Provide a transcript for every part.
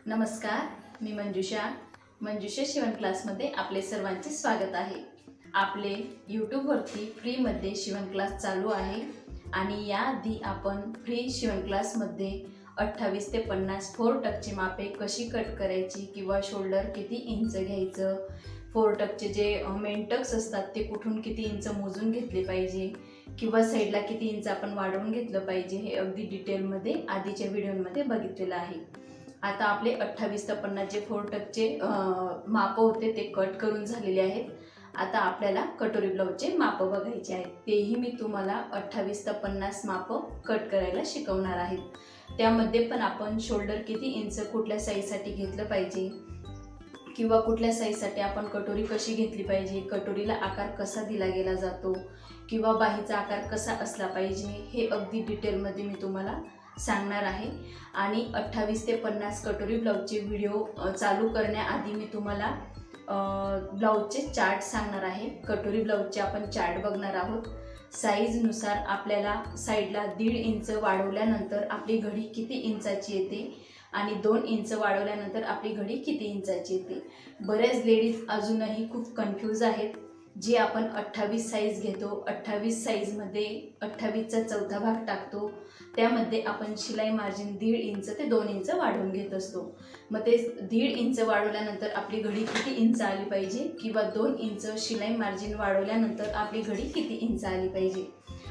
नमस्कार, मी मंजुषा शिवण क्लासमध्ये आपले सर्वांचे स्वागत आहे। आपले यूट्यूबवरती फ्रीमध्ये शिवण क्लास चालू आहे आणि याआधी आपण फ्री शिवण क्लासमध्ये 28 ते 50 फोर टक्सची मापे कशी कट करायची किंवा शोल्डर किती इंच घ्यायचं, फोर टक्सचे जे मेन टक्स असतात ते कुठून किती इंच मोजून घेतले पाहिजे किंवा साईडला किती इंच आपण वाढवून घेतलं पाहिजे हे अगदी डिटेलमध्ये आधीच्या व्हिडिओमध्ये बघितलेलं आहे। आता आपले 28 ते 50 जे फोर टक्सचे माप होते ते कट करून झालेले आहेत। आता आपल्याला कटोरी ब्लाउजचे माप बघायचे आहेत, तेही मी तुम्हाला 28 ते 50 माप कट करायला शिकवणार आहे। त्यामध्ये पण आपण शोल्डर किती इंच कुठल्या साईजसाठी घेतलं पाहिजे किंवा कुठल्या साईजसाठी आपण कटोरी कशी घेतली पाहिजे, कटोरीला आकार कसा दिला गेला जातो किंवा बाहीचा आकार कसा असला पाहिजे हे अगदी डिटेलमध्ये मी तुम्हाला सांगणार आहे। आणि 28 ते 50 कटोरी ब्लाउजचे व्हिडिओ चालू करण्याआधी मी तुम्हाला ब्लाउजचे चार्ट सांगणार आहे। कटोरी ब्लाउजचे आपण चार्ट बघणार आहोत। साईजनुसार आपल्याला साईडला 1.5 इंच वाढवल्यानंतर आपली घडी किती इंचाची येते आणि 2 इंच वाढवल्यानंतर आपली घडी किती इंचाची येते। बरेच लेडीज अजूनही खूप कन्फ्यूज आहेत। जे आपण 28 साईज घेतो, 28 साईजमध्ये 28चा चौथा भाग टाकतो, त्यामध्ये आपण शिलाई मार्जिन 1.5 इंच ते 2 इंच वाढवून घेत असतो। मग ते 1.5 इंच वाढवल्यानंतर आपली घडी किती इंच आली पाहिजे किंवा 2 इंच शिलाई मार्जिन वाढवल्यानंतर आपली घडी किती इंच आली पाहिजे,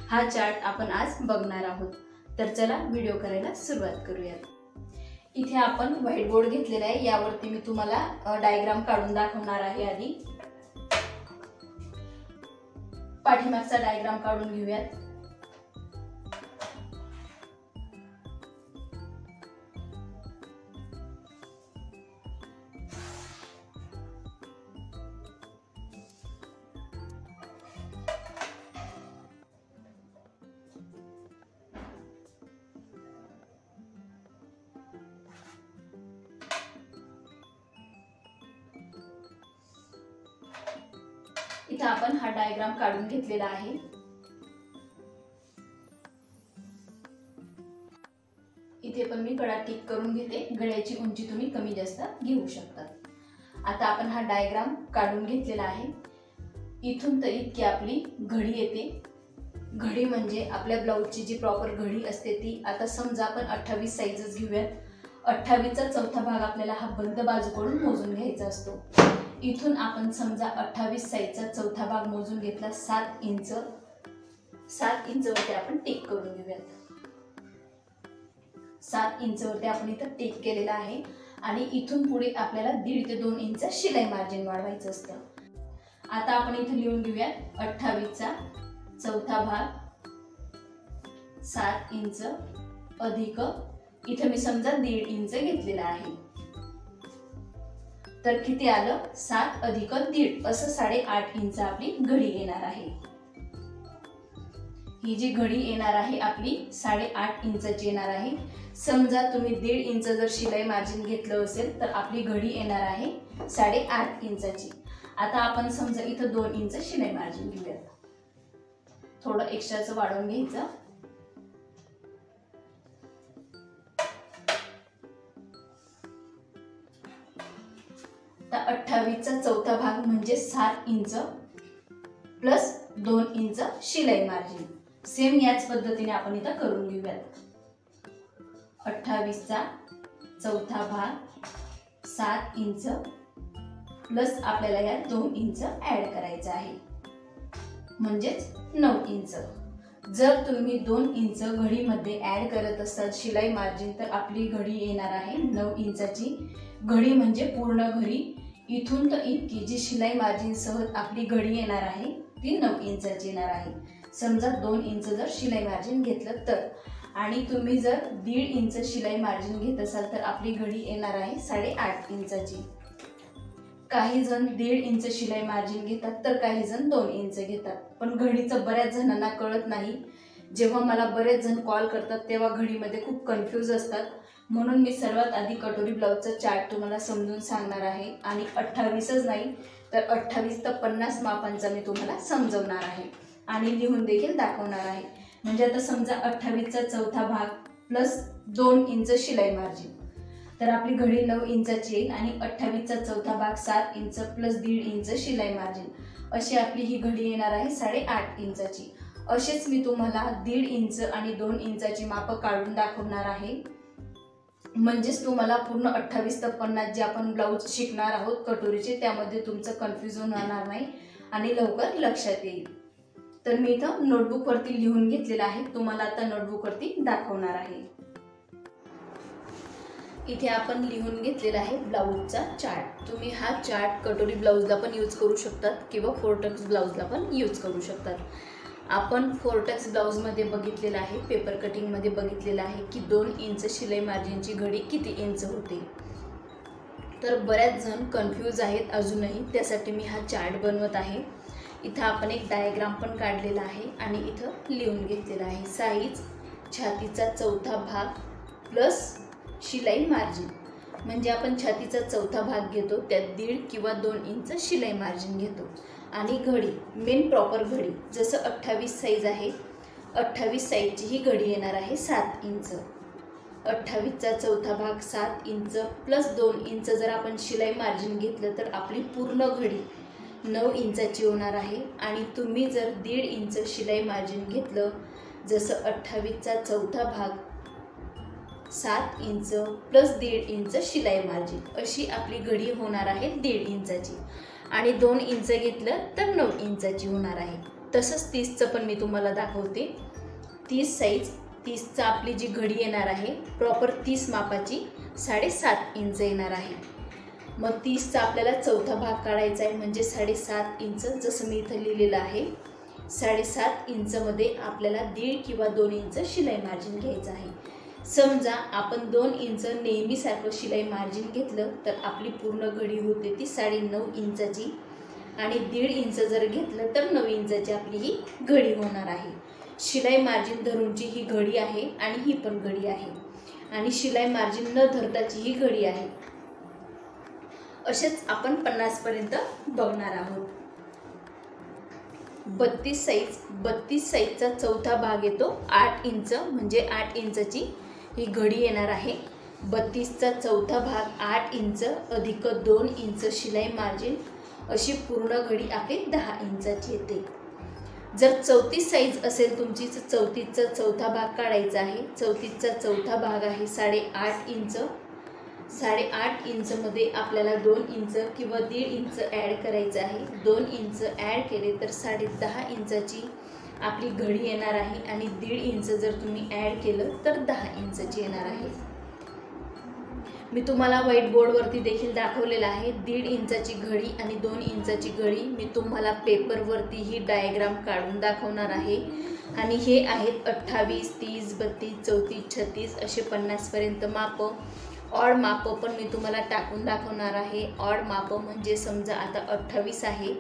हा चार्ट आपण आज बघणार आहोत। तर चला व्हिडिओ करायला सुरुवात करूयात। इथे आपण व्हाईट बोर्ड घेतलेला आहे, यावरती मी तुम्हाला डायग्राम काढून दाखवणार आहे। आधी पाठीमागचा डायग्राम काढून घेऊयात। इथे आपण हा डायग्राम काढून घेतलेला आहे। इथे पण मी गळा टिक करून घेते, गळ्याची उंची तुम्ही कमी जास्त घेऊ शकता। आता आपण हा डायग्राम काढून घेतलेला आहे। इथून तर इतकी आपली घडी येते। घडी म्हणजे आपल्या ब्लाउजची जी प्रॉपर घडी असते ती। आता समजा आपण 28 साईजच घेऊयात, 28चा चौथा भाग आपल्याला हा बंद बाजूकडून मोजून घ्यायचा असतो। इथून आपण समजा 28 साईजचा चौथा भाग मोजून घेतला 7 इंच, 7 इंचवरती आपण टिक करून घेऊयात। 7 इंचवरती आपण इथं टिक केलेला आहे आणि इथून पुढे आपल्याला 1.5 ते 2 इंच शिलाई मार्जिन वाढवायचं असतं। आता आपण इथे लिहून घेऊयात 28चा चौथा भाग 7 इंच अधिक इथे मी समजा 1.5 इंच घेतलेला आहे, तर किती आलं 7 अधिक 1.5 असं 8.5 इंच आपली घडी येणार आहे। ही जी घडी येणार आहे आपली 8.5 इंचाची येणार आहे। समजा तुम्ही 1.5 इंच जर शिलाई मार्जिन घेतलं असेल तर आपली घडी येणार आहे 8.5 इंचाची। आता आपण समजा इथं 2 इंच शिलाई मार्जिन घेऊयात, थोडं एक्स्ट्राचं वाढवून घ्यायचं। तर 28चा चौथा भाग म्हणजे 7 इंच प्लस 2 इंच शिलाई मार्जिन। सेम याच पद्धतीने आपण इथं करून घेऊयात। 28चा चौथा भाग 7 इंच प्लस आपल्याला यात 2 इंच ऍड करायचं आहे, म्हणजेच 9 इंच। जर तुम्ही 2 इंच घडीमध्ये ऍड करत असाल शिलाई मार्जिन तर आपली घडी येणार आहे 9 इंचाची। घडी म्हणजे पूर्ण घडी, इथून तर इतकी जी शिलाई मार्जिन सह आपली घडी येणार आहे ती 9 इंचाची येणार आहे। समजा 2 इंच जर शिलाई मार्जिन घेतलं तर, आणि तुम्ही जर 1.5 इंच शिलाई मार्जिन घेत असाल तर आपली घडी येणार आहे 8.5 इंचाची। काही जण 1.5 इंच शिलाई मार्जिन घेतात तर काही जण 2 इंच घेतात, पण घडीचं बऱ्याच जणांना कळत नाही। जेव्हा मला बरेच जण कॉल करतात तेव्हा घडीमध्ये खूप कन्फ्यूज असतात, म्हणून मी सर्वात आधी कटोरी ब्लाउजचा चार्ट तुम्हाला समजून सांगणार आहे आणि 28च नाही तर 28 ते 50 मापांचा मी तुम्हाला समजवणार आहे आणि लिहून देखील दाखवणार आहे। म्हणजे आता समजा 28चा चौथा भाग प्लस 2 इंच शिलाई मार्जिन, तर आपली घडी 9 इंचाची येईल आणि 28चा चौथा भाग 7 इंच प्लस 1.5 इंच शिलाई मार्जिन अशी आपली ही घडी येणार आहे 8.5 इंचाची। असेच मी तुम्हाला 1.5 इंच आणि 2 इंचाची माप काढून दाखवणार आहे, म्हणजेच तुम्हाला पूर्ण 28 ते 50 जे आपण ब्लाऊज शिकणार आहोत कटोरीचे त्यामध्ये तुमचं कन्फ्युजन होणार नाही आणि लवकर लक्षात येईल। तर मी इथं नोटबुकवरती लिहून घेतलेलं आहे, तुम्हाला आता नोटबुकवरती दाखवणार आहे। इथे आपण लिहून घेतलेला आहे ब्लाऊजचा चार्ट। तुम्ही हा चार्ट कटोरी ब्लाऊजला पण यूज करू शकतात किंवा फोरटक्स ब्लाऊजला पण यूज करू शकतात। आपण फोरटक्स ब्लाऊजमध्ये बघितलेलं आहे, पेपर कटिंगमध्ये बघितलेलं आहे की 2 इंच शिलाई मार्जिनची घडी किती इंच होते। तर बऱ्याच जण कन्फ्यूज आहेत अजूनही, त्यासाठी मी हा चार्ट बनवत आहे। इथं आपण एक डायग्राम पण काढलेला आहे आणि इथं लिहून घेतलेला आहे साईज छातीचा चौथा भाग प्लस शिलाई मार्जिन, म्हणजे आपण छातीचा चौथा भाग घेतो त्यात 1.5 किंवा 2 इंच शिलाई मार्जिन घेतो आणि घडी मेन प्रॉपर घडी जसं 28 साईज आहे 28 साईजची ही घडी येणार आहे 7 इंच। 28चा चौथा भाग 7 इंच प्लस 2 इंच जर आपण शिलाई मार्जिन घेतलं तर आपली पूर्ण घडी 9 इंचाची होणार आहे। आणि तुम्ही जर 1.5 इंच शिलाई मार्जिन घेतलं जसं 28चा चौथा भाग 7 इंच प्लस 1.5 इंच शिलाई मार्जिन अशी आपली घडी होणार आहे 1.5 इंचाची आणि 2 इंच घेतलं तर 9 इंचाची होणार आहे। तसंच 30चं पण मी तुम्हाला दाखवते। 30 साईज 30चा आपली जी घडी येणार आहे प्रॉपर 30 मापाची 7.5 इंच येणार आहे। मग 30चा आपल्याला चौथा भाग काढायचा आहे म्हणजे 7.5 इंच, जसं मी इथं लिहिलेलं आहे 7.5 इंचमध्ये आपल्याला 1.5 किंवा 2 इंच शिलाई मार्जिन घ्यायचं आहे। समजा आपण 2 इंच नेहमीसारखं शिलाई मार्जिन घेतलं तर आपली पूर्ण घडी होते ती 9.5 इंचाची आणि 1.5 इंच जर घेतलं तर 9 इंचाची आपली ही घडी होणार आहे। शिलाई मार्जिन धरूनची ही घडी आहे आणि ही पण घडी आहे आणि शिलाई मार्जिन न धरताची ही घडी आहे। असेच आपण 50 पर्यंत बघणार आहोत। 32 साईजचा चौथा भाग येतो 8 इंच, म्हणजे 8 इंचाची ही घडी येणार आहे। 32चा चौथा भाग 8 इंच अधिक 2 इंच शिलाई मार्जिन अशी पूर्ण घडी आपली 10 इंचाची येते। जर 34 साईज असेल तुमची तर 34चा चौथा भाग काढायचा आहे। 34चा चौथा भाग आहे 8.5 इंच। 8.5 इंचमध्ये आपल्याला 2 इंच किंवा 1.5 इंच ॲड करायचं आहे। 2 इंच ॲड केले तर 10.5 इंचाची आपली घडी येणार आहे आणि 1.5 इंच जर तुम्ही ॲड केलं तर 10 इंचाची येणार आहे। मी तुम्हाला व्हाईट बोर्डवरती देखील दाखवलेलं आहे 1.5 इंचाची घडी आणि 2 इंचाची घडी। मी तुम्हाला पेपरवरती ही डायग्राम काढून दाखवणार आहे आणि हे आहेत 28, 30, 32, 34, 36 असे 50 पर्यंत माप। ऑड माप पण मी तुम्हाला टाकून दाखवणार आहे। ऑड माप म्हणजे समजा आता 28 आहे,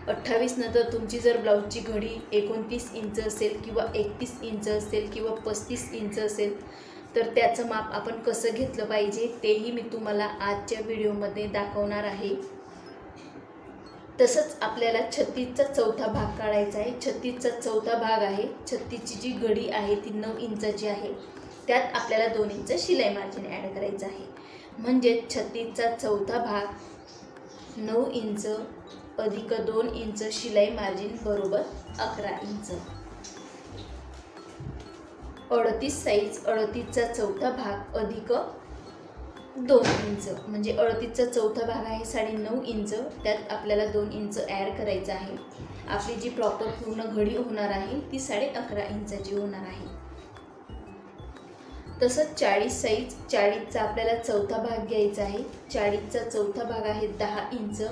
28 नंतर तुमची जर ब्लाऊजची घडी 29 इंच असेल किंवा 31 इंच असेल किंवा 35 इंच असेल तर त्याचं माप आपण कसं घेतलं पाहिजे तेही मी तुम्हाला आजच्या व्हिडिओमध्ये दाखवणार आहे। तसंच आपल्याला 36चा चौथा भाग काढायचा आहे। 36चा चौथा भाग आहे, 36ची जी घडी आहे ती 9 इंचाची आहे, त्यात आपल्याला 2 इंच शिलाई मार्जिन ॲड करायचं आहे। म्हणजे 36चा चौथा भाग 9 इंच अधिक 2 इंच शिलाई मार्जिन बरोबर 11 इंच। 38 साईज 38चा चौथा भाग अधिक 2 इंच, म्हणजे 38चा चौथा भाग आहे 9.5 इंच, त्यात आपल्याला 2 इंच ॲड करायचं आहे। आपली जी प्रॉपर पूर्ण घडी होणार आहे ती 11.5 इंचाची होणार आहे। तसंच 40 साईज 40चा आपल्याला चौथा भाग घ्यायचा आहे। 40चा चौथा भाग आहे 10 इंच,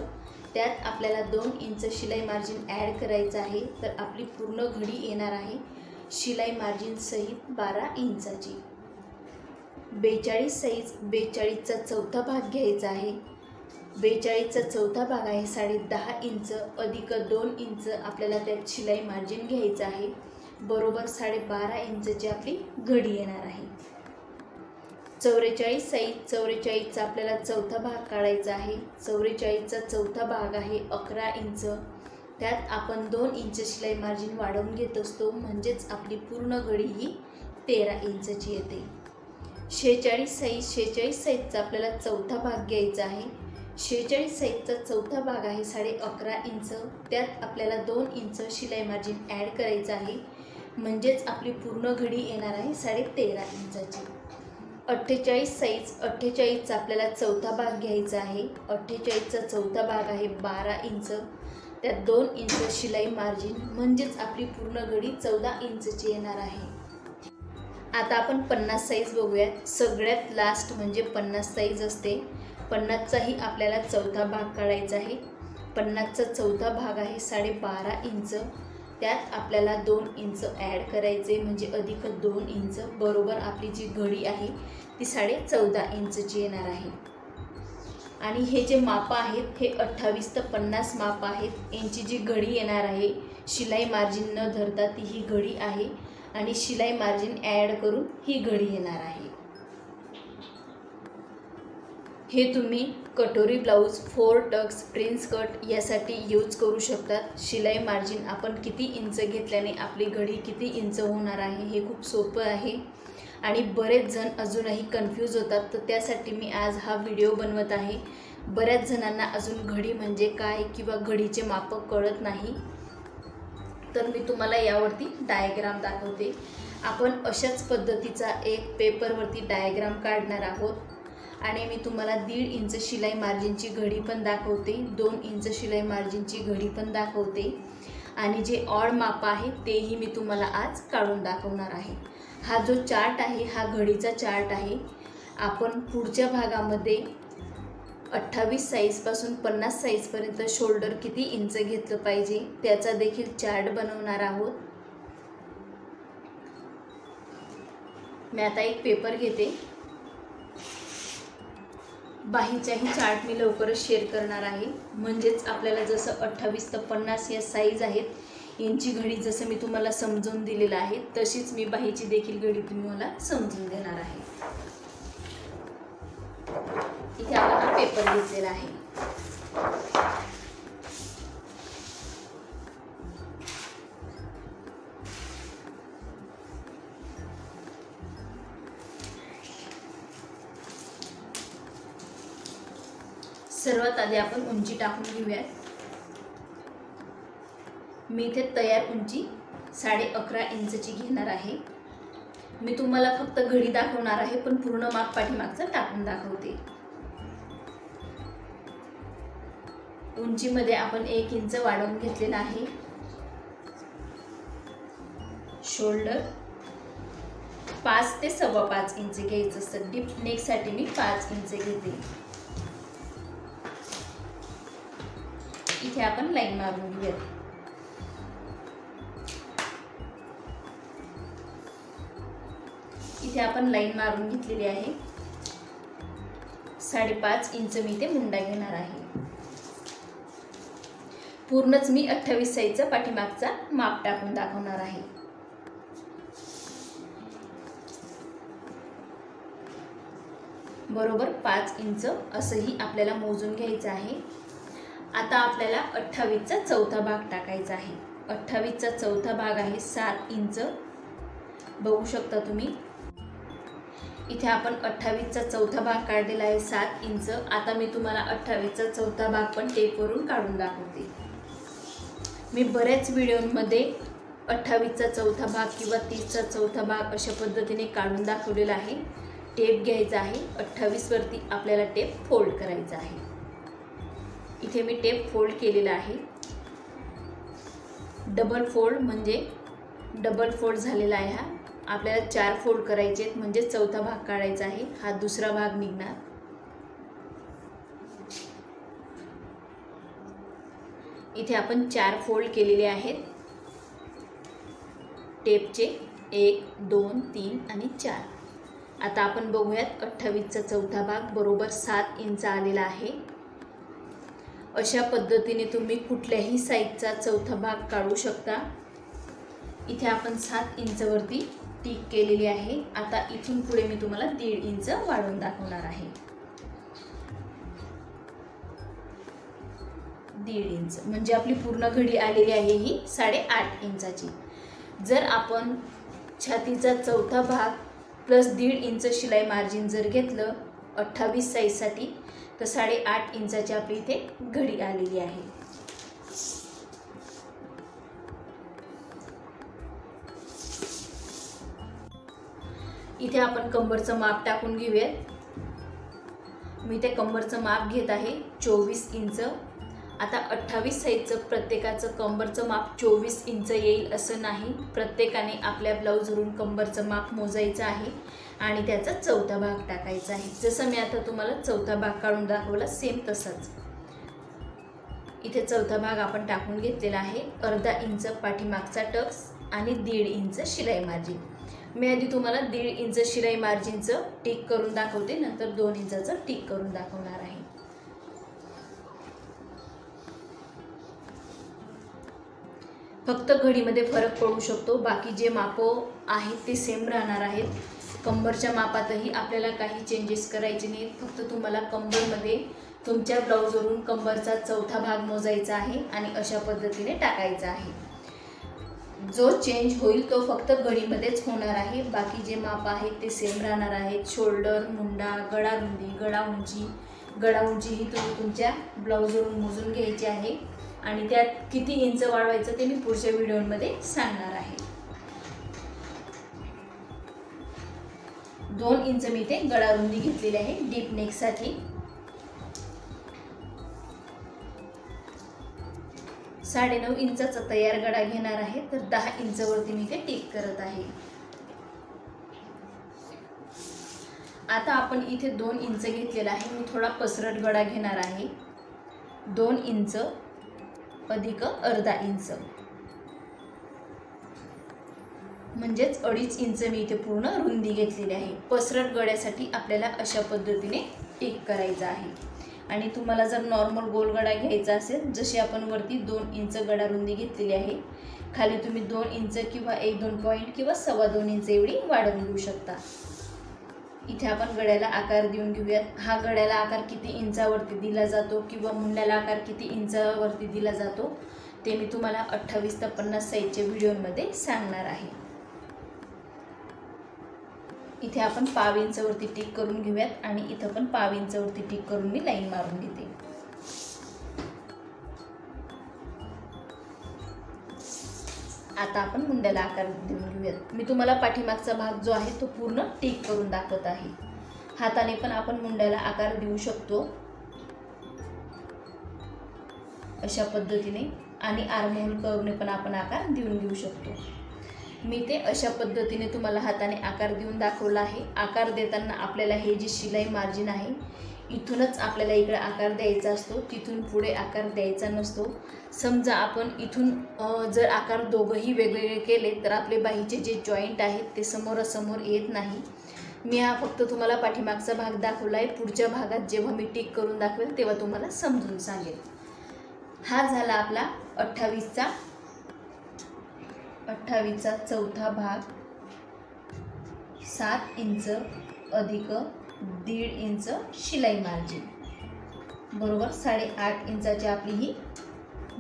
त्यात आपल्याला 2 इंच शिलाई मार्जिन ॲड करायचं आहे। तर आपली पूर्ण घडी येणार आहे शिलाई मार्जिन सहित 12 इंचाची। 42 साईज 42चा चौथा भाग घ्यायचा आहे। 42चा चौथा भाग आहे 10.5 इंच अधिक 2 इंच आपल्याला त्यात शिलाई मार्जिन घ्यायचं आहे, बरोबर 12.5 इंचची आपली घडी येणार आहे। 44 साईज 44चा आपल्याला चौथा भाग काढायचा आहे। 44चा चौथा भाग आहे 11 इंच, त्यात आपण 2 इंच शिलाई मार्जिन वाढवून घेत असतो, म्हणजेच आपली पूर्ण घडी ही 13 इंचची येते। 46 साईजचा आपल्याला चौथा भाग घ्यायचा आहे। 46 साईजचा चौथा भाग आहे 11.5 इंच, त्यात आपल्याला 2 इंच शिलाई मार्जिन ॲड करायचं आहे, म्हणजेच आपली पूर्ण घडी येणार आहे 13.5 इंचाची। 48चा आपल्याला चौथा भाग घ्यायचा आहे। 48चा चौथा भाग आहे 12 इंच, त्यात 2 इंच शिलाई मार्जिन, म्हणजेच आपली पूर्ण घडी 14 इंचची येणार आहे। आता आपण 50 साईज बघूयात। सगळ्यात लास्ट म्हणजे 50 साईज असते। 50चाही आपल्याला चौथा भाग काढायचा आहे। 50चा चौथा भाग आहे 12.5 इंच, त्यात आपल्याला 2 इंच ॲड करायचे, म्हणजे अधिक 2 इंच, बरोबर आपली जी घडी आहे ती 14.5 इंचची येणार आहे। आणि हे जे माप आहेत हे 28 ते 50 माप आहेत। यांची जी घडी येणार आहे शिलाई मार्जिन न धरता ती ही घडी आहे, आणि शिलाई मार्जिन ॲड करून ही घडी येणार आहे। हे तुम्ही कटोरी ब्लाऊज, 4 टक्स, प्रिन्स कट यासाठी यूज करू शकतात। शिलाई मार्जिन आपण किती इंच घेतल्याने आपली घडी किती इंच होणार आहे हे खूप सोपं आहे, आणि बरेच जण अजूनही कन्फ्यूज होतात, तर त्यासाठी मी आज हा व्हिडिओ बनवत आहे। बऱ्याच जणांना अजून घडी म्हणजे काय किंवा घडीचे माप कळत नाही, तर मी तुम्हाला यावरती डायग्राम दाखवते। आपण अशाच पद्धतीचा एक पेपरवरती डायग्राम काढणार आहोत, आणि मी तुम्हाला 1.5 इंच शिलाई मार्जिनची घडी पण दाखवते, 2 इंच शिलाई मार्जिनची घडी पण दाखवते, आणि जे ऑड माप आहे तेही मी तुम्हाला आज काढून दाखवणार आहे। हा जो चार्ट आहे हा घडीचा चार्ट आहे। आपण पुढच्या भागामध्ये 28 साईजपासून 50 साईजपर्यंत शोल्डर किती इंच घेतलं पाहिजे त्याचा देखील चार्ट बनवणार आहोत। मी आता एक पेपर घेते। बाहीचाही चार्ट मी लवकरच शेअर करणार आहे, म्हणजेच आपल्याला जसं 28 ते 50 या साईज आहेत यांची घडी जसं मी तुम्हाला समजून दिलेलं आहे, तशीच मी बाहीची देखील घडी तुम्हाला समजून देणार आहे। इथे आपण हा पेपर घेतलेला आहे। सर्वात आधी आपण उंची टाकून घेऊयात। मी इथे तयार उंची 11.5 इंचची घेणार आहे। मी तुम्हाला फक्त घडी दाखवणार आहे, पण पूर्ण माप पाठीमागचं टाकून दाखवते। उंचीमध्ये आपण 1 इंच वाढवून घेतलेला आहे। शोल्डर 5 ते 5.25 इंच घ्यायचं असतं। डीप नेकसाठी मी 5 इंच घेते। इथे आपण लाईन मारून घेऊयात। इथे आपण लाईन मारून घेतलेली आहे। 5.5 इंच मी इथे मुंडा घेणार आहे। पूर्णच मी 28 साईजचा पाठीमागचा माप टाकून दाखवणार आहे। बरोबर 5 इंच असंही आपल्याला मोजून घ्यायचं आहे। आता आपल्याला 28चा चौथा भाग टाकायचा आहे। 28चा चौथा भाग आहे 7 इंच, बघू शकता तुम्ही। इथे आपण 28चा चौथा भाग काढलेला आहे 7 इंच। आता मी तुम्हाला 28चा चौथा भाग पण टेपवरून काढून दाखवते। मी बऱ्याच व्हिडिओमध्ये 28चा चौथा भाग किंवा 30चा चौथा भाग अशा पद्धतीने काढून दाखवलेला आहे। टेप घ्यायचा आहे, 28 वरती आपल्याला टेप फोल्ड करायचा आहे। इथे मी टेप फोल्ड केलेला आहे। डबल फोल्ड म्हणजे डबल फोल्ड झालेला आहे। हा आपल्याला 4 फोल्ड करायचे आहेत, म्हणजे चौथा भाग काढायचा आहे। हा दुसरा भाग निघणार। इथे आपण 4 फोल्ड केलेले आहेत टेपचे, 1 2 3 आणि 4। आता आपण बघूयात 28चा चौथा भाग बरोबर 7 इंच आलेला आहे। अशा पद्धतीने तुम्ही कुठल्याही साईजचा चौथा भाग काढू शकता। इथे आपण 7 इंच वरती टिक केलेली आहे। आता इथून पुढे मी तुम्हाला 1.5 इंच वाढवून दाखवणार आहे। 1.5 इंच म्हणजे आपली पूर्ण घडी आलेली आहे ही 8.5 इंचाची। जर आपण छातीचा चौथा भाग प्लस 1.5 इंच शिलाई मार्जिन जर घेतलं 28 साईजसाठी तर 8.5 इंचाची आपली इथे घडी आलेली आहे। इथे आपण कंबरचं माप टाकून घेऊयात। मी ते कंबरचं माप घेत आहे 24 इंच। आता 28 साईजचं प्रत्येकाचं कंबरचं माप 24 इंच येईल असं नाही, प्रत्येकाने आपल्या ब्लाऊजवरून कंबरचं माप मोजायचं आहे आणि त्याचा चौथा भाग टाकायचा आहे। जसं मी आता तुम्हाला चौथा भाग काढून दाखवला सेम तसंच इथे चौथा भाग आपण टाकून घेतलेला आहे। अर्धा इंच पाठीमागचा टक्स आणि 1.5 इंच शिलाई मार्जिन। मी आधी तुम्हाला 1.5 इंच शिलाई मार्जिनचं टिक करून दाखवते, नंतर 2 इंचाचं टिक करून दाखवणार आहे। फक्त घडीमध्ये फरक पडू शकतो, बाकी जे माप आहेत ते सेम राहणार आहेत। कंबरच्या मापातही आपल्याला काही चेंजेस करायचे नाहीत, फक्त तुम्हाला कंबरमध्ये तुमच्या ब्लाऊजवरून कंबरचा चौथा भाग मोजायचा आहे आणि अशा पद्धतीने टाकायचा आहे। जो चेंज होईल तो फक्त घडीमध्येच होणार आहे, बाकी जे माप आहेत ते सेम राहणार आहेत। शोल्डर, मुंडा, गळा रुंदी, गळा उंची ही तुम्ही तुमच्या ब्लाऊजवरून मोजून घ्यायची आहे आणि त्यात किती इंच वाढवायचं ते मी पुढच्या व्हिडिओमध्ये सांगणार आहे। 2 इंच मी इथे गळा रुंदी घेतलेली आहे डीप नेकसाठी। 9.5 इंचाचा तयार गळा घेणार आहे, तर 10 इंचवरती मी इथे टिक करत आहे। आता आपण इथे 2 इंच घेतलेला आहे, मी थोडा पसरट गळा घेणार आहे। 2 इंच अधिक अर्धा इंच म्हणजेच 2.5 इंच मी इथे पूर्ण रुंदी घेतलेली आहे। पसरट गळ्यासाठी आपल्याला अशा पद्धतीने टिक करायचं आहे आणि तुम्हाला जर नॉर्मल गोल गळा घ्यायचा असेल, जशी आपण वरती 2 इंच गळा रुंदी घेतलेली आहे, खाली तुम्ही 2 इंच किंवा 1-2 पॉईंट किंवा 2.25 इंच एवढी वाढवून घेऊ शकता। इथे आपण गळ्याला आकार देऊन घेऊयात। हा गळ्याला आकार किती इंचावरती दिला जातो किंवा मुंड्याला आकार किती इंचावरती दिला जातो ते मी तुम्हाला 28 ते 50 साईजच्या व्हिडिओमध्ये सांगणार आहे। इथे आपण 1/2 इंचवरती टिक करून घेऊयात आणि इथं पण 1/2 इंचवरती टिक करून मी लाईन मारून घेते। आता आपण मुंड्याला आकार देऊन घेऊयात। मी तुम्हाला पाठीमागचा भाग जो आहे तो पूर्ण टिक करून दाखवत आहे। हाताने पण आपण मुंड्याला आकार देऊ शकतो अशा पद्धतीने आणि आर्महोल कर्वने पण आपण आकार देऊन घेऊ शकतो। मी ते अशा पद्धतीने तुम्हाला हाताने आकार देऊन दाखवला आहे। आकार देताना आपल्याला हे जे शिलाई मार्जिन आहे इथूनच आपल्याला इकडे आकार द्यायचा असतो, तिथून पुढे आकार द्यायचा नसतो। समजा आपण इथून जर आकार दोघंही वेगवेगळे केले तर आपले बाहीचे जे जॉईंट आहेत ते समोरासमोर येत नाही। मी हा फक्त तुम्हाला पाठीमागचा भाग दाखवला आहे, पुढच्या भागात जेव्हा मी टिक करून दाखवेल तेव्हा तुम्हाला समजून सांगेल। हा झाला आपला 28चा चौथा भाग। 7 इंच अधिक 1.5 इंच शिलाई मार्जिन बरोबर 8.5 इंचाची आपली ही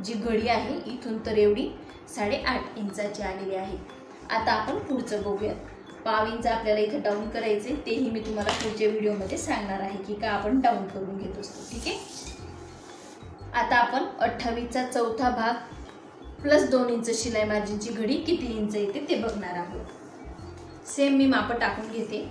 जी घडी आहे इथून तर एवढी 8.5 इंचाची आलेली आहे। आता आपण पुढचं बघूयात। 1/2 इंच आपल्याला इथे डाऊन करायचे, तेही मी तुम्हाला पुढच्या व्हिडिओमध्ये सांगणार आहे की का आपण डाऊन करून घेत असतो, ठीक आहे। आता आपण 28चा चौथा भाग प्लस 2 इंच शिलाई मार्जिनची घडी किती इंच येते ते बघणार आहोत। सेम मी माप टाकून घेते।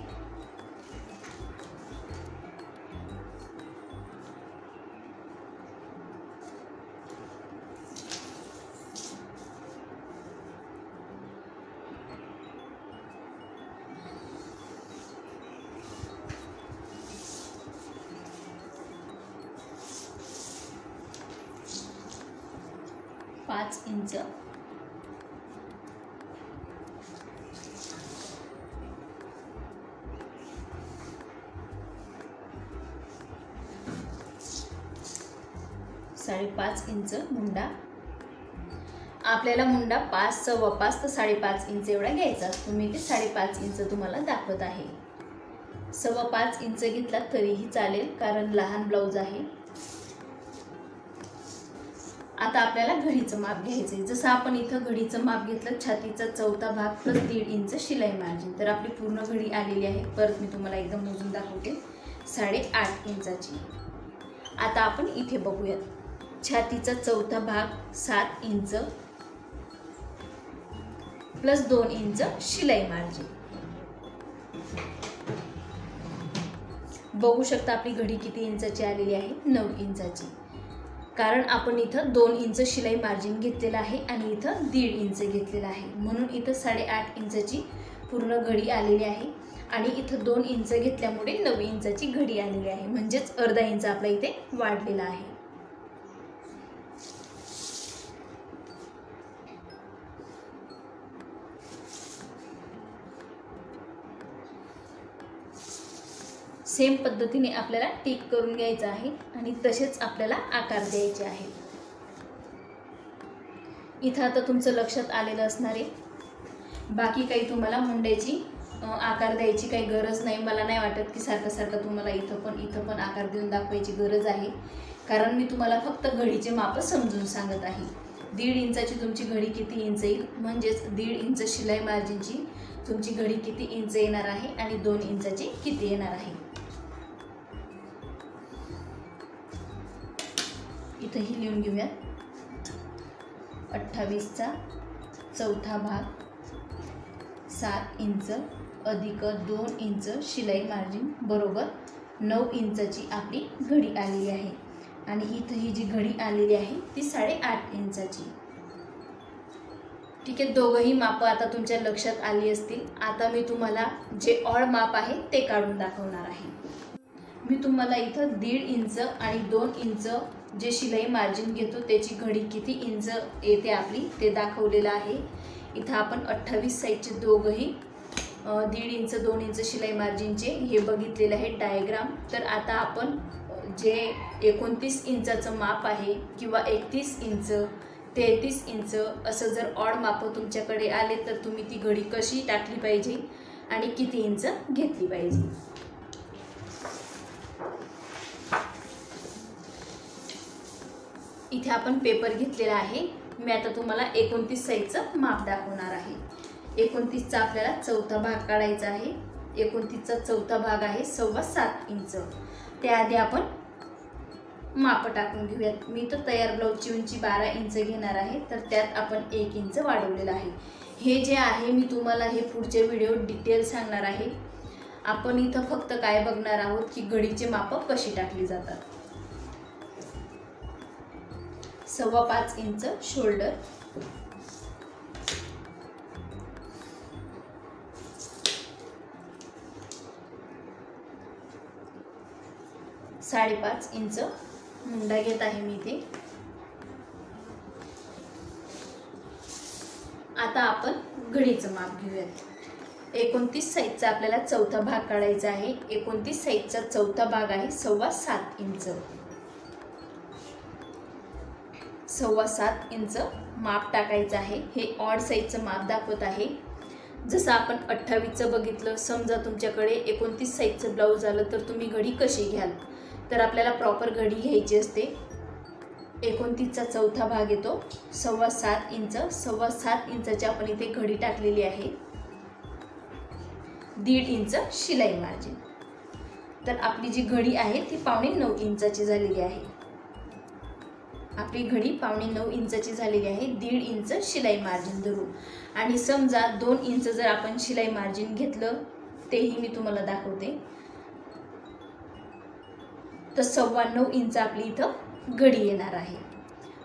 पाच इंच ,5.5 इंच मुंडा। आपल्याला मुंडा 5, 5.25 तर 5.5 इंच एवढा घ्यायचा असतो। मी ते 5.5 इंच तुम्हाला दाखवत आहे। 5.25 इंच घेतला तरीही चालेल कारण लहान ब्लाऊज आहे। आता आपल्याला घडीचं माप घ्यायचं आहे. जसं आपण इथं घडीचं माप घेतलं, छातीचा चौथा भाग प्लस 1.5 इंच शिलाई मार्जिन, तर आपली पूर्ण घडी आलेली आहे. परत मी तुम्हाला एकदम मोजून दाखवते, 8.5 इंचाची. आता आपण इथे बघूयात, छातीचा चौथा भाग 7 इंच प्लस 2 इंच शिलाई मार्जिन. बघू शकता आपली घडी किती इंचाची आलेली आहे, 9 इंचाची. कारण आपण इथं 2 इंच शिलाई मार्जिन घेतलेलं आहे आणि इथं 1.5 इंच घेतलेलं आहे, म्हणून इथं 8.5 इंचाची पूर्ण घडी आलेली आहे. आणि इथं 2 इंच घेतल्यामुळे 9 इंचाची घडी आलेली आहे, म्हणजेच अर्धा इंच आपला इथे वाढलेला आहे. सेम पद्धतीने आपल्याला टिक करून घ्यायचं आहे आणि तसेच आपल्याला आकार द्यायचे आहे. इथं आता तुमचं लक्षात आलेलं असणार आहे. बाकी काही तुम्हाला मुंड्याची आकार द्यायची काही गरज नाही. मला नाही वाटत की सारखं तुम्हाला इथं पण आकार देऊन दाखवायची गरज आहे, कारण मी तुम्हाला फक्त घडीचे माप समजून सांगत आहे. 1.5 इंचाची तुमची घडी किती इंच येईल, म्हणजेच 1.5 इंच शिलाई मार्जिनची तुमची घडी किती इंच येणार आहे आणि 2 इंचाची किती येणार आहे. इथंही लिहून घेऊयात, 28चा चौथा भाग 7 इंच अधिक 2 इंच शिलाई मार्जिन बरोबर 9 इंचाची आपली घडी आलेली आहे. आणि इथं ही जी घडी आलेली आहे ती 8.5 इंचाची. ठीक आहे, दोघंही माप आता तुमच्या लक्षात आली असतील. आता मी तुम्हाला जे ऑड माप आहे ते काढून दाखवणार आहे. मी तुम्हाला इथं 1.5 इंच आणि 2 इंच जे शिलाई मार्जिन घेतो त्याची घडी किती इंच येते आपली ते दाखवलेलं आहे. इथं आपण 28 साईजचे दोघंही 1.5 इंच 2 इंच शिलाई मार्जिनचे हे बघितलेलं आहे डायग्राम. तर आता आपण जे 29 इंचाचं माप आहे किंवा 31 इंच 33 इंच असं जर ऑड माप तुमच्याकडे आले तर तुम्ही ती घडी कशी टाकली पाहिजे आणि किती इंच घेतली पाहिजे. इथे आपण पेपर घेतलेला आहे. मी आता तुम्हाला 29 साईजचं माप दाखवणार आहे. 29चा आपल्याला चौथा भाग काढायचा आहे. 29चा चौथा भाग आहे 7.25 इंच. त्याआधी आपण माप टाकून घेऊयात. मी तर तयार ब्लाऊजची उंची 12 इंच घेणार आहे, तर त्यात आपण 1 इंच वाढवलेलं आहे. हे जे आहे मी तुम्हाला हे पुढचे व्हिडिओ डिटेल सांगणार आहे. आपण इथं फक्त काय बघणार आहोत की घडीचे माप कशी टाकली जातात. 5.25 इंच शोल्डर, 5.5 इंच मुंडा घेत आहे मी इथे. आता आपण घडीचं माप घेऊयात. 29 साईजचा आपल्याला चौथा भाग काढायचा आहे. 29 साईजचा चौथा भाग आहे 7.25 इंच. 7.25 इंच माप टाकायचं आहे. हे ऑड साईजचं माप दाखवत आहे. जसं आपण 28चं बघितलं, समजा तुमच्याकडे 29 साईजचं ब्लाऊज आलं तर तुम्ही घडी कशी घ्याल, तर आपल्याला प्रॉपर घडी घ्यायची असते. 29चा चौथा भाग येतो 7.25 इंच. 7.25 इंचाची आपण इथे घडी टाकलेली आहे. 1.5 इंच शिलाई मार्जिन. तर आपली जी घडी आहे ती 8.25 इंचाची झालेली आहे. आपली घडी 8.25 इंचाची झालेली आहे. 1.5 इंच शिलाई मार्जिन धरू. आणि समजा 2 इंच जर आपण शिलाई मार्जिन घेतलं, तेही मी तुम्हाला दाखवते, तर 9.25 इंच आपली इथं घडी येणार आहे.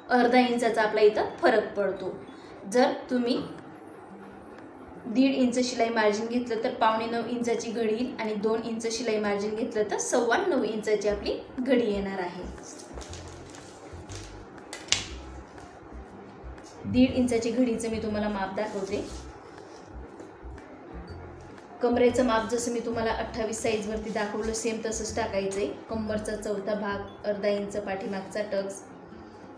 अर्धा इंचाचा आपला इथं फरक पडतो. जर तुम्ही 1.5 इंच शिलाई मार्जिन घेतलं तर 8.25 इंचाची घडी येईल आणि 2 इंच शिलाई मार्जिन घेतलं तर 9.25 इंचाची आपली घडी येणार आहे. 1.5 इंचाची घडीचं मी तुम्हाला माप दाखवते. कमरेचं माप जसं मी तुम्हाला 28 साईजवरती दाखवलं सेम तसंच टाकायचं आहे. कंबरचा चौथा भाग, अर्धा इंच पाठीमागचा टक्स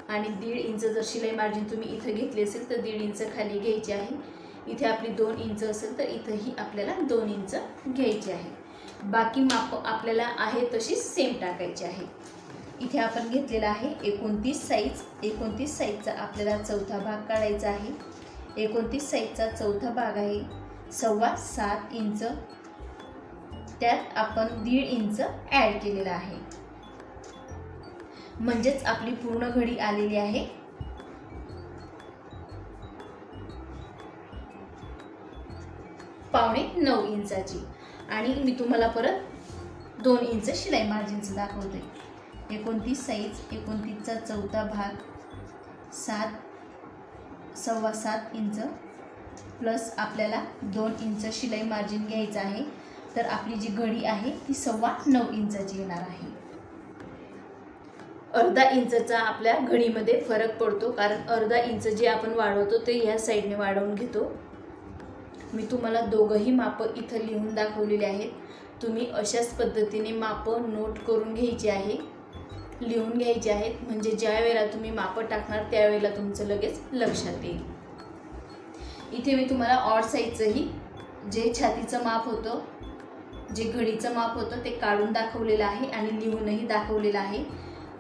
आणि 1.5 इंच जर शिलाई मार्जिन तुम्ही इथं घेतली असेल तर 1.5 इंच खाली घ्यायची आहे. इथे आपली 2 इंच असेल तर इथंही आपल्याला 2 इंच घ्यायची आहे. बाकी माप आपल्याला आहे तशी सेम टाकायची आहे. इथे आपण घेतलेला आहे 29 साईज. 29 साईजचा आपल्याला चौथा भाग काढायचा आहे. 29 साईजचा चौथा भाग आहे 7.25 इंच. त्यात आपण 1.5 इंच ॲड केलेला आहे, म्हणजेच आपली पूर्ण घडी आलेली आहे 8.25 इंचाची. आणि मी तुम्हाला परत 2 इंच शिलाई मार्जिनचं दाखवते. 29 साईज, 29चा चौथा भाग 7.25 इंच प्लस आपल्याला 2 इंच शिलाई मार्जिन घ्यायचं आहे. तर आपली जी घडी आहे ती 9.25 इंचाची येणार आहे. अर्धा इंचचा आपल्या घडीमध्ये फरक पडतो, कारण अर्धा इंच जे आपण वाढवतो ते ह्या साईडने वाढवून घेतो. मी तुम्हाला दोघंही मापं इथं लिहून दाखवलेले आहेत. तुम्ही अशाच पद्धतीने मापं नोट करून घ्यायची आहे, लिहून घ्यायचे आहेत, म्हणजे ज्या वेळेला तुम्ही मापं टाकणार त्यावेळेला तुमचं लगेच लक्षात येईल. इथे मी तुम्हाला ऑड साईजचंही जे छातीचं माप होतं, जे घडीचं माप होतं ते काढून दाखवलेलं आहे आणि लिहूनही दाखवलेलं आहे.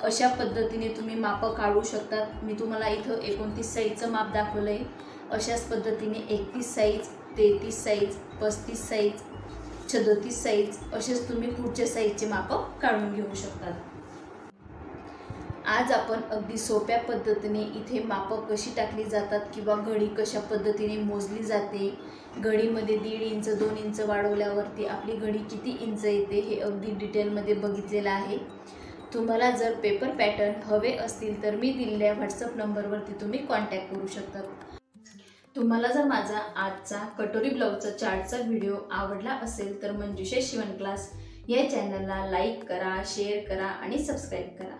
अशा पद्धतीने तुम्ही मापं काढू शकतात. मी तुम्हाला इथं 29 साईजचं माप दाखवलं आहे. अशाच पद्धतीने 31 साईज, 33 साईज, 35 साईज, 37 साईज असेच तुम्ही पुढच्या साईजचे मापं काढून घेऊ शकतात. आज आपण अगदी सोप्या पद्धतीने इथे मापं कशी टाकली जातात किंवा घडी कशा पद्धतीने मोजली जाते, घडीमध्ये 1.5 इंच 2 इंच वाढवल्यावरती आपली घडी किती इंच येते हे अगदी डिटेलमध्ये बघितलेलं आहे. तुम्हाला जर पेपर पॅटर्न हवे असतील तर मी दिलेल्या व्हॉट्सअप नंबरवरती तुम्ही कॉन्टॅक्ट करू शकता. तुम्हाला जर माझा आजचा कटोरी ब्लाऊजचा चार्टचा व्हिडिओ आवडला असेल तर मंजुषा शिवण क्लास या चॅनलला लाईक करा, शेअर करा आणि सबस्क्राईब करा.